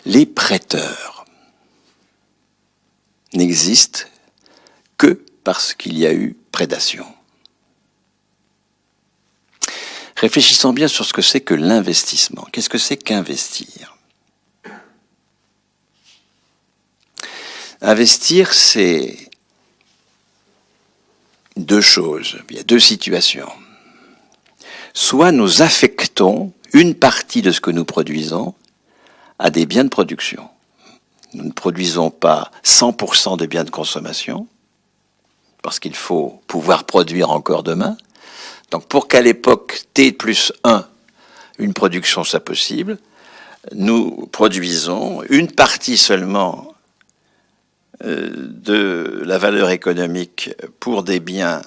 Les prêteurs n'existent que parce qu'il y a eu prédation. Réfléchissons bien sur ce que c'est que l'investissement. Qu'est-ce que c'est qu'investir ? Investir, c'est deux choses. Il y a deux situations. Soit nous affectons une partie de ce que nous produisons à des biens de production. Nous ne produisons pas 100% de biens de consommation, parce qu'il faut pouvoir produire encore demain. Donc pour qu'à l'époque T plus 1, une production soit possible, nous produisons une partie seulement de la valeur économique pour des biens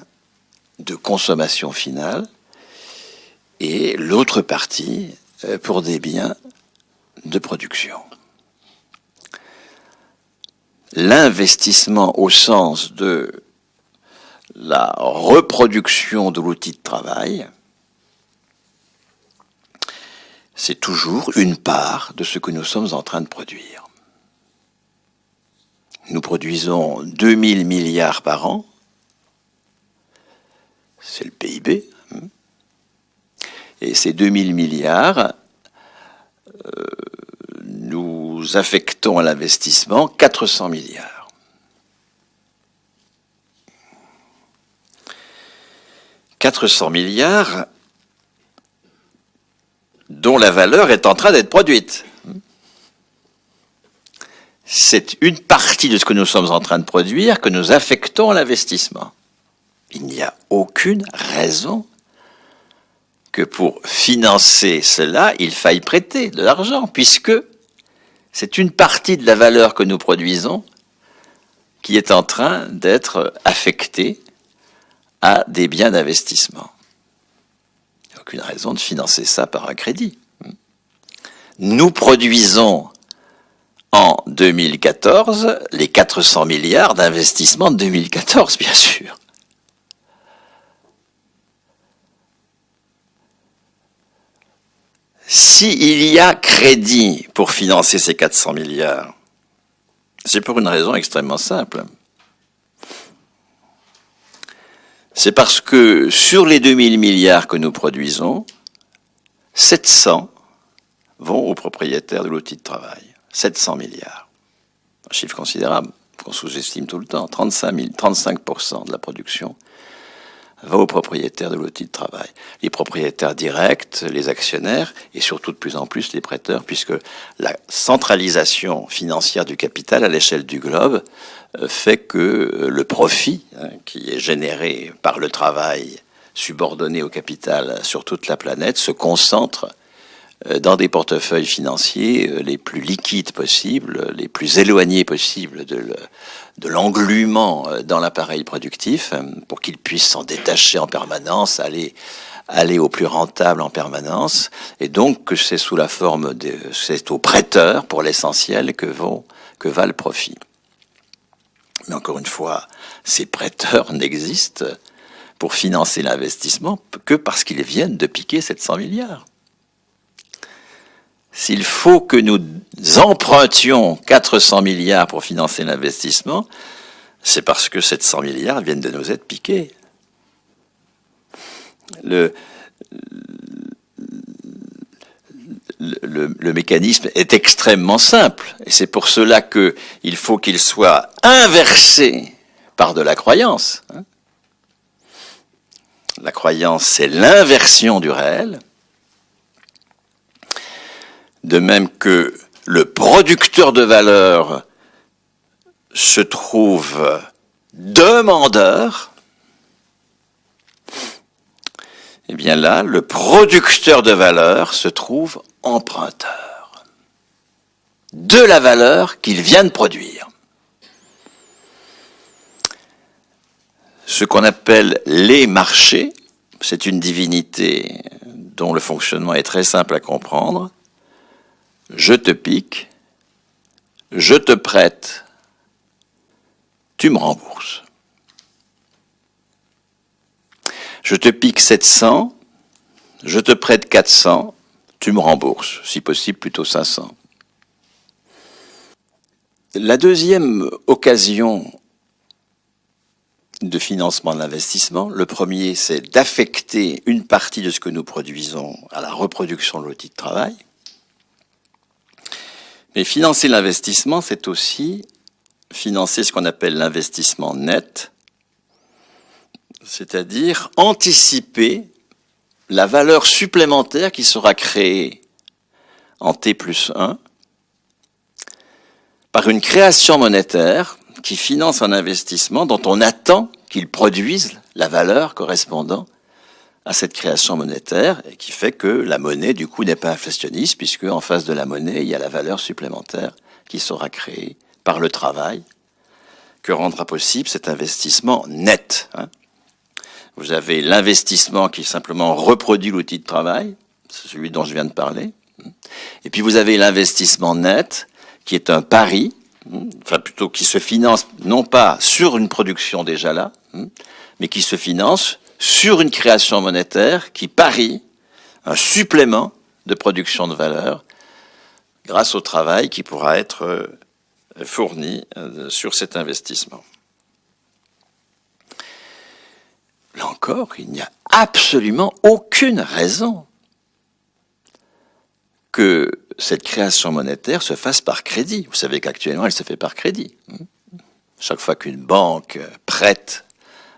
de consommation finale et l'autre partie pour des biens de production. L'investissement au sens de la reproduction de l'outil de travail, c'est toujours une part de ce que nous sommes en train de produire. Nous produisons 2000 milliards par an, c'est le PIB, et ces 2000 milliards, nous affectons à l'investissement 400 milliards. « 400 milliards dont la valeur est en train d'être produite. » C'est une partie de ce que nous sommes en train de produire que nous affectons à l'investissement. Il n'y a aucune raison que pour financer cela, il faille prêter de l'argent, puisque c'est une partie de la valeur que nous produisons qui est en train d'être affectée à des biens d'investissement. Il n'y a aucune raison de financer ça par un crédit. Nous produisons en 2014 les 400 milliards d'investissement de 2014, bien sûr. S'il y a crédit pour financer ces 400 milliards, c'est pour une raison extrêmement simple. C'est parce que sur les 2000 milliards que nous produisons, 700 vont aux propriétaires de l'outil de travail. 700 milliards. Un chiffre considérable qu'on sous-estime tout le temps. 35% de la production va aux propriétaires de l'outil de travail. Les propriétaires directs, les actionnaires et surtout de plus en plus les prêteurs, puisque la centralisation financière du capital à l'échelle du globe fait que le profit qui est généré par le travail subordonné au capital sur toute la planète se concentre dans des portefeuilles financiers les plus liquides possibles, les plus éloignés possibles de l'englument dans l'appareil productif, pour qu'il puisse s'en détacher en permanence, aller au plus rentable en permanence, et donc que c'est sous la forme c'est aux prêteurs, pour l'essentiel, que va le profit. Mais encore une fois, ces prêteurs n'existent pour financer l'investissement que parce qu'ils viennent de piquer 700 milliards. S'il faut que nous empruntions 400 milliards pour financer l'investissement, c'est parce que 700 milliards viennent de nous être piqués. Le mécanisme est extrêmement simple, et c'est pour cela qu'il faut qu'il soit inversé par de la croyance. La croyance, c'est l'inversion du réel. De même que le producteur de valeur se trouve demandeur, eh bien là, le producteur de valeur se trouve emprunteur de la valeur qu'il vient de produire. Ce qu'on appelle les marchés, c'est une divinité dont le fonctionnement est très simple à comprendre. Je te pique, je te prête, tu me rembourses. Je te pique 700, je te prête 400, tu me rembourses, si possible plutôt 500. La deuxième occasion de financement de l'investissement, le premier, c'est d'affecter une partie de ce que nous produisons à la reproduction de l'outil de travail. Mais financer l'investissement, c'est aussi financer ce qu'on appelle l'investissement net, c'est-à-dire anticiper la valeur supplémentaire qui sera créée en T+1 par une création monétaire qui finance un investissement dont on attend qu'il produise la valeur correspondant à cette création monétaire et qui fait que la monnaie, du coup, n'est pas inflationniste puisque en face de la monnaie, il y a la valeur supplémentaire qui sera créée par le travail que rendra possible cet investissement net. Vous avez l'investissement qui simplement reproduit l'outil de travail, c'est celui dont je viens de parler. Et puis vous avez l'investissement net qui est un pari, enfin plutôt qui se finance non pas sur une production déjà là, mais qui se finance sur une création monétaire qui parie un supplément de production de valeur grâce au travail qui pourra être fourni sur cet investissement. Là encore, il n'y a absolument aucune raison que cette création monétaire se fasse par crédit. Vous savez qu'actuellement, elle se fait par crédit. Chaque fois qu'une banque prête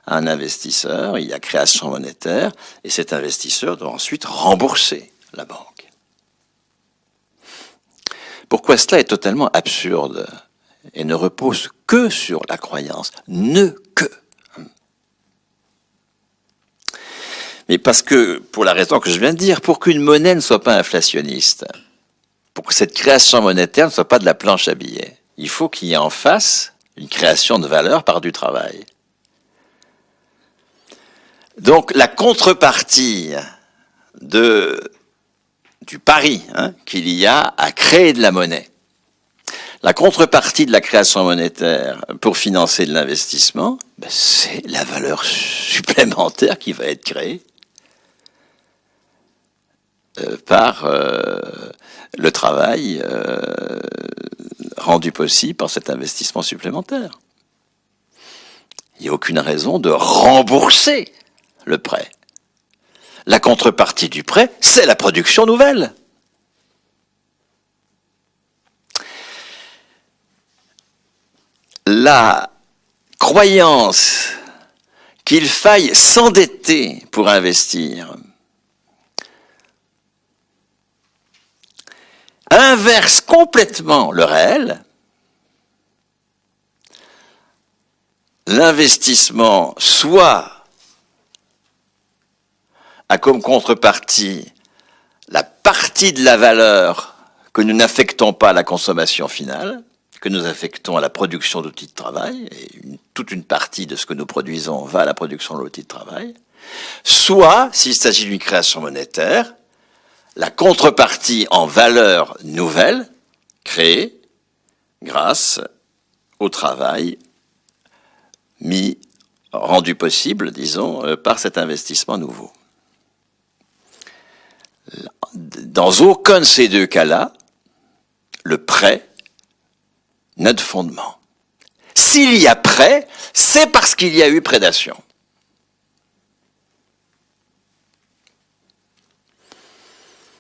à un investisseur, il y a création monétaire, et cet investisseur doit ensuite rembourser la banque. Pourquoi cela est totalement absurde et ne repose que sur la croyance, ne que. Mais parce que, pour la raison que je viens de dire, pour qu'une monnaie ne soit pas inflationniste, pour que cette création monétaire ne soit pas de la planche à billets, il faut qu'il y ait en face une création de valeur par du travail. Donc la contrepartie du pari qu'il y a à créer de la monnaie, la contrepartie de la création monétaire pour financer de l'investissement, c'est la valeur supplémentaire qui va être créée par le travail rendu possible par cet investissement supplémentaire. Il n'y a aucune raison de rembourser le prêt. La contrepartie du prêt, c'est la production nouvelle. La croyance qu'il faille s'endetter pour investir inverse complètement le réel. L'investissement soit a comme contrepartie la partie de la valeur que nous n'affectons pas à la consommation finale, que nous affectons à la production d'outils de travail, et toute une partie de ce que nous produisons va à la production de l'outil de travail, soit, s'il s'agit d'une création monétaire, la contrepartie en valeur nouvelle créée grâce au travail rendu possible, disons, par cet investissement nouveau. Dans aucun de ces deux cas-là, le prêt n'a de fondement. S'il y a prêt, c'est parce qu'il y a eu prédation.